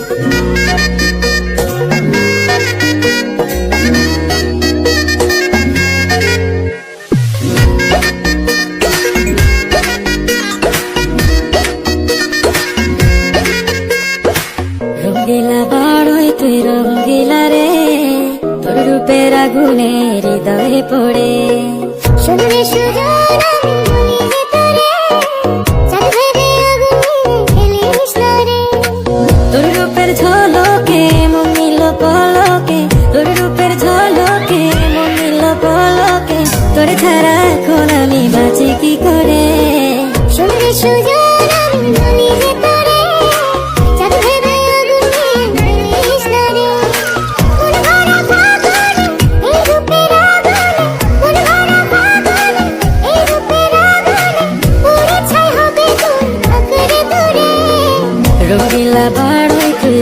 রঙ্গিলা বাড়ই তুই রঙ্গিলা রে, তোর রূপের আগুনে হৃদয়ে পড়ে। শুনলে সুজন আমি ভুলি যে তোরে, চাঁদ ভেবে আগুনে খেলিস না রে। তোর রূপের ঝলকে মন নিল পলকে, তোর রূপের ঝলকে মন নিল পলকে, তোর ছাড়া এখন আমি বাঁচি কি করে। শুনলে সুজন আমি ভুলি যে তোরে, চাঁদ ভেবে আগুনে খেলিস না রে। মন ভরা ফাগুনে এই রূপের আগুনে, মন ভরা ফাগুনে এই রূপের আগুনে, পুড়ে ছাই হবে তোর আঁকড়ে দূরে। রঙ্গিলা বাড়ই তুই